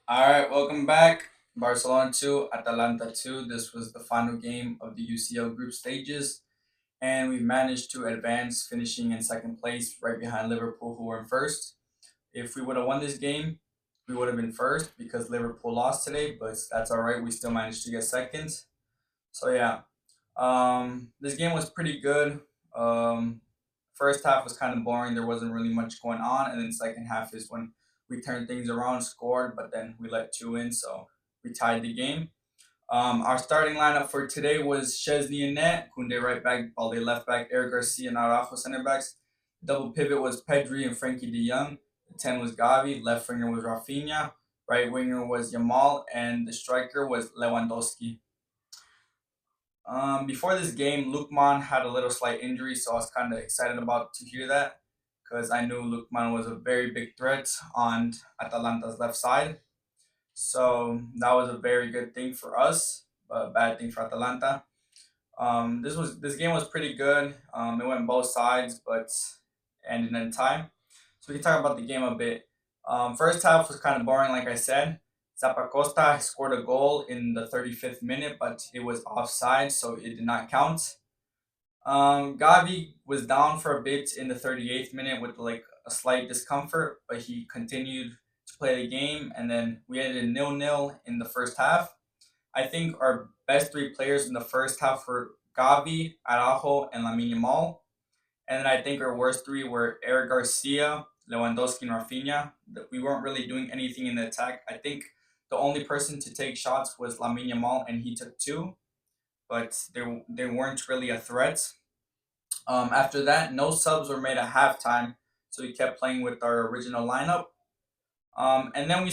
All right, welcome back. Barcelona 2, Atalanta 2. This was the final game of the UCL group stages, and we managed to advance, finishing in second place, right behind Liverpool, who were in first. If we would have won this game, we would have been first because Liverpool lost today, but that's all right. We still managed to get second. So, yeah, this game was pretty good. First half was kind of boring. There wasn't really much going on, and then second half is when we turned things around, scored, but then we let two in, so we tied the game. Our starting lineup for today was Chesney in net, Kunde right back, Balde left back, Eric Garcia and Araujo center backs. Double pivot was Pedri and Frankie de Jong. The 10 was Gavi, left winger was Raphinha, right winger was Yamal, and the striker was Lewandowski. Before this game, Lukman had a little slight injury, so I was kind of excited about to hear that because I knew Lukman was a very big threat on Atalanta's left side. So that was a very good thing for us, but a bad thing for Atalanta. This game was pretty good. It went both sides, but ended in time. So we can talk about the game a bit. First half was kind of boring, like I said. Zapacosta scored a goal in the 35th minute, but it was offside, so it did not count. Gavi was down for a bit in the 38th minute with like a slight discomfort, but he continued to play the game, and then we ended 0-0 in the first half. I think our best three players in the first half were Gavi, Araujo, and Lamine Yamal. And then I think our worst three were Eric Garcia, Lewandowski, and Raphinha. We weren't really doing anything in the attack. I think the only person to take shots was Lamine Yamal, and he took two, but they weren't really a threat. After that, no subs were made at halftime, so we kept playing with our original lineup. And then we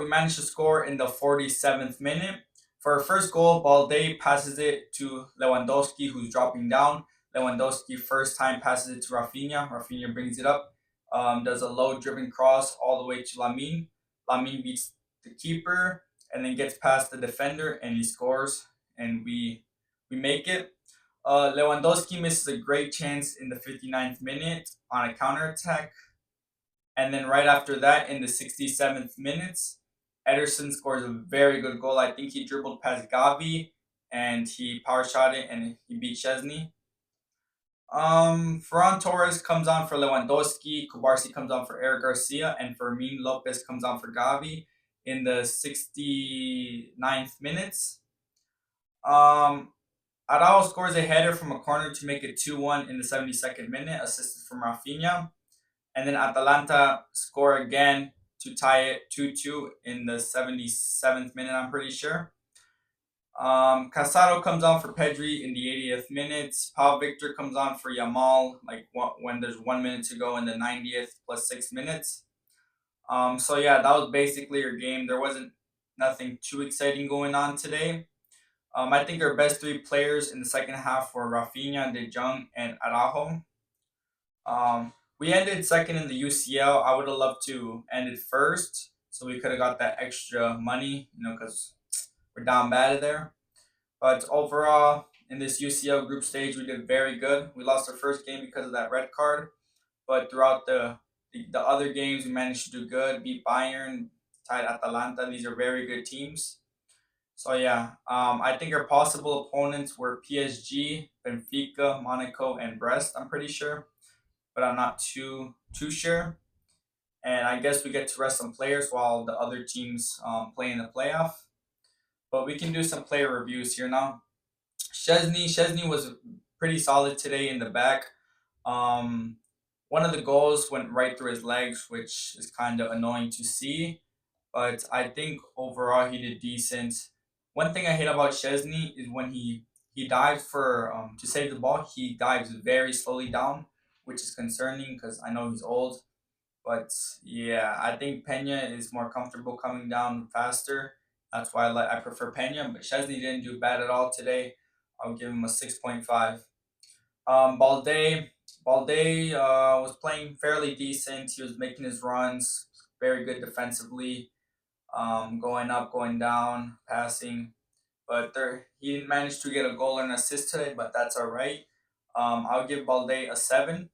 managed to score in the 47th minute. For our first goal, Balde passes it to Lewandowski, who's dropping down. Lewandowski first time passes it to Raphinha. Raphinha brings it up, does a low driven cross all the way to Lamine. Lamine beats the keeper and then gets past the defender and he scores, and we make it. Lewandowski misses a great chance in the 59th minute on a counter attack. And then right after that, in the 67th minutes, Ederson scores a very good goal. I think he dribbled past Gavi and he power shot it and he beat Chesney. Ferran Torres comes on for Lewandowski. Kubarsi comes on for Eric Garcia. And Fermin Lopez comes on for Gavi in the 69th minutes. Araujo scores a header from a corner to make it 2-1 in the 72nd minute, assisted from Raphinha. And then Atalanta score again to tie it 2-2 in the 77th minute, I'm pretty sure. Casado comes on for Pedri in the 80th minute. Pau Victor comes on for Yamal like when there's 1 minute to go in the 90th plus 6 minutes. So yeah, that was basically your game. There wasn't nothing too exciting going on today. I think our best three players in the second half were Raphinha, De Jong, and Araujo. We ended second in the UCL. I would have loved to end it first, so we could have got that extra money, because we're down bad there. But overall, in this UCL group stage, we did very good. We lost our first game because of that red card, but throughout the other games, we managed to do good. Beat Bayern, tied Atalanta. These are very good teams. So yeah, I think our possible opponents were PSG, Benfica, Monaco, and Brest. I'm pretty sure, but I'm not too sure. And I guess we get to rest some players while the other teams play in the playoff. But we can do some player reviews here now. Chesney was pretty solid today in the back. Um, One of the goals went right through his legs, which is kind of annoying to see. But I think overall he did decent. One thing I hate about Chesney is when he dives for to save the ball, he dives very slowly down, which is concerning because I know he's old. But yeah, I think Pena is more comfortable coming down faster. That's why I prefer Pena. But Chesney didn't do bad at all today. I'll give him a 6.5. Balde was playing fairly decent. He was making his runs, very good defensively, going up, going down, passing. But he didn't manage to get a goal and assist today, but that's all right. I'll give Balde a 7.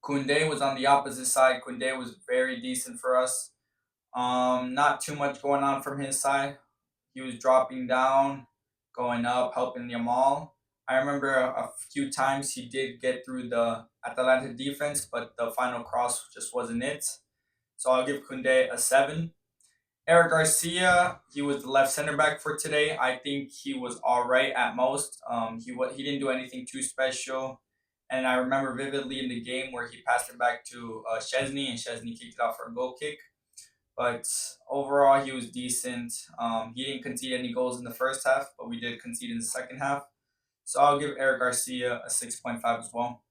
Kunde was on the opposite side. Kunde was very decent for us. Not too much going on from his side. He was dropping down, going up, helping Yamal. I remember a few times he did get through the Atalanta defense, but the final cross just wasn't it. So I'll give Kunde a 7. Eric Garcia, he was the left center back for today. I think he was all right at most. He didn't do anything too special, and I remember vividly in the game where he passed it back to Chesney, and Chesney kicked it out for a goal kick. But overall, he was decent. He didn't concede any goals in the first half, but we did concede in the second half. So I'll give Eric Garcia a 6.5 as well.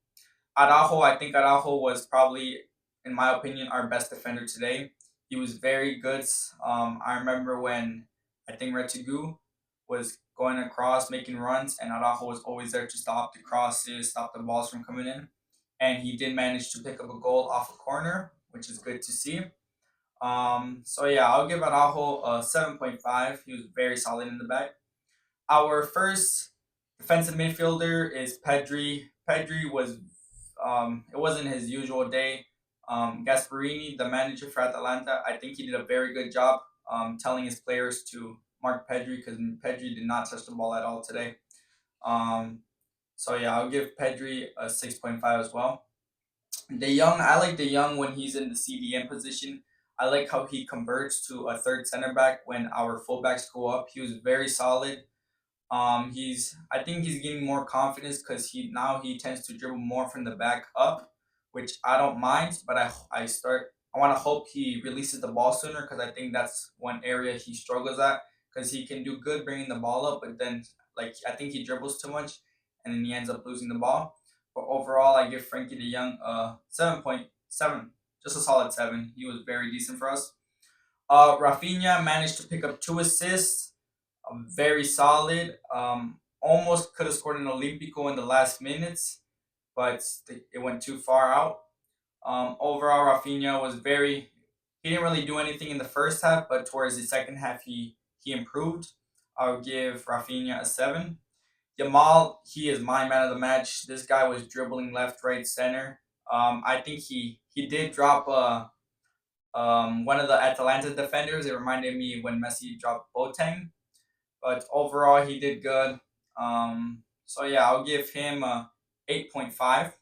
Araujo, I think Araujo was probably, in my opinion, our best defender today. He was very good. I remember when I think Retigu was going across, making runs, and Araujo was always there to stop the crosses, stop the balls from coming in. And he did manage to pick up a goal off a corner, which is good to see. So yeah, I'll give Araujo a 7.5. He was very solid in the back. Our first defensive midfielder is Pedri. Pedri was it wasn't his usual day. Gasparini, the manager for Atalanta, I think he did a very good job telling his players to mark Pedri because Pedri did not touch the ball at all today. Um, so yeah, I'll give Pedri a 6.5 as well. De Jong, I like De Jong when he's in the CDM position. I like how he converts to a third center back when our fullbacks go up. He was very solid. I think he's getting more confidence because he tends to dribble more from the back up, which I don't mind. But I want to hope he releases the ball sooner because I think that's one area he struggles at because he can do good bringing the ball up, but then like I think he dribbles too much and then he ends up losing the ball. But overall, I give Frankie De Jong a 7.7, just a solid 7. He was very decent for us. Raphinha managed to pick up 2 assists, very solid. Almost could have scored an Olympico in the last minutes, but it went too far out. Overall, Raphinha was very. He didn't really do anything in the first half, but towards the second half, he improved. I'll give Raphinha a 7. Yamal, he is my man of the match. This guy was dribbling left, right, center. I think he did drop one of the Atalanta defenders. It reminded me when Messi dropped Boateng, but overall he did good. So yeah, I'll give him a 8.5.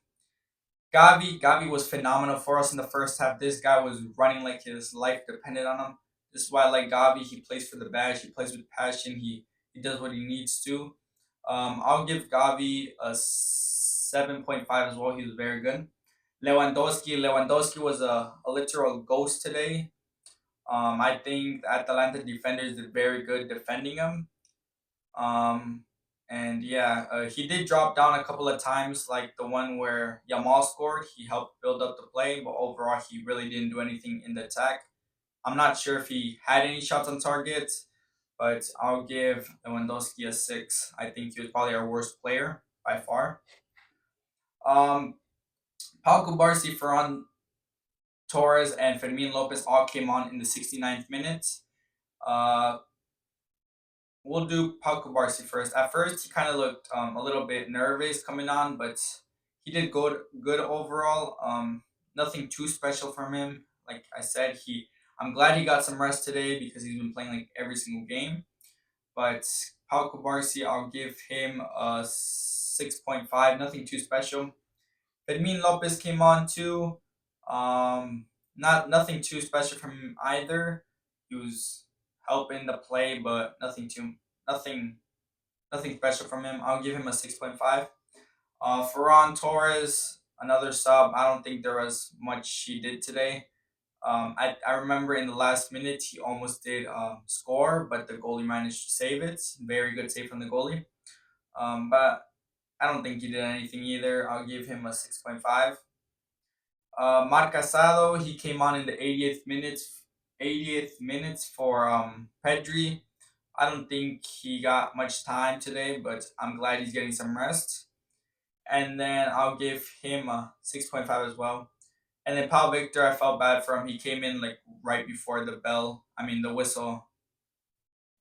Gavi was phenomenal for us in the first half. This guy was running like his life depended on him. This is why I like Gavi. He plays for the badge. He plays with passion. He does what he needs to. I'll give Gavi a 7.5 as well. He was very good. Lewandowski was a literal ghost today. I think the Atalanta defenders did very good defending him. Um, and yeah, he did drop down a couple of times, like the one where Yamal scored. He helped build up the play, but overall, he really didn't do anything in the attack. I'm not sure if he had any shots on target, but I'll give Lewandowski a 6. I think he was probably our worst player by far. Um, Pau Kubarsi, Ferran Torres, and Fermin Lopez all came on in the 69th minute. Uh, we'll do Pau Kubarsi first. At first, he kind of looked a little bit nervous coming on, but he did good overall. Nothing too special from him. Like I said, I'm glad he got some rest today because he's been playing like every single game. But Pau Kubarsi, I'll give him a 6.5. Nothing too special. Fermin Lopez came on too. Not nothing too special from him either. He was helping the play, but nothing nothing special from him. I'll give him a 6.5. Ferran Torres, another sub. I don't think there was much he did today. I remember in the last minute he almost did score, but the goalie managed to save it. Very good save from the goalie. But I don't think he did anything either. I'll give him a 6.5. Marc Casado, he came on in the 80th minutes for Pedri. I don't think he got much time today, but I'm glad he's getting some rest. And then I'll give him a 6.5 as well. And then Paul Victor, I felt bad for him. He came in like right before the bell. I mean the whistle.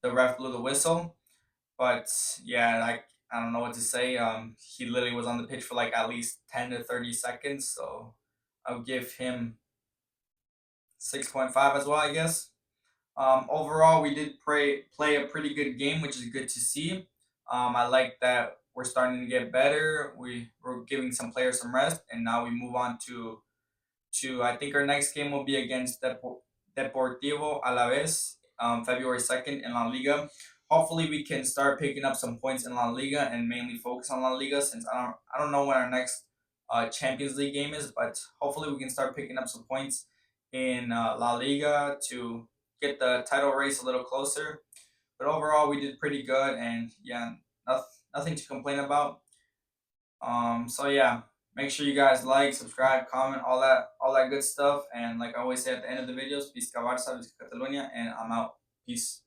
The ref blew the whistle. But yeah, like I don't know what to say. He literally was on the pitch for like at least 10 to 30 seconds. So I'll give him 6.5 as well, I guess. Overall, we did play a pretty good game, which is good to see. I like that we're starting to get better. We're giving some players some rest, and now we move on to I think our next game will be against Deportivo Alaves, February 2nd in La Liga. Hopefully, we can start picking up some points in La Liga and mainly focus on La Liga since I don't know when our next Champions League game is, but hopefully we can start picking up some points in La Liga to get the title race a little closer. But overall, we did pretty good, and yeah, nothing to complain about. So yeah, make sure you guys like, subscribe, comment, all that good stuff. And like I always say at the end of the videos, Peace Barça, Peace Catalunya, and I'm out. Peace.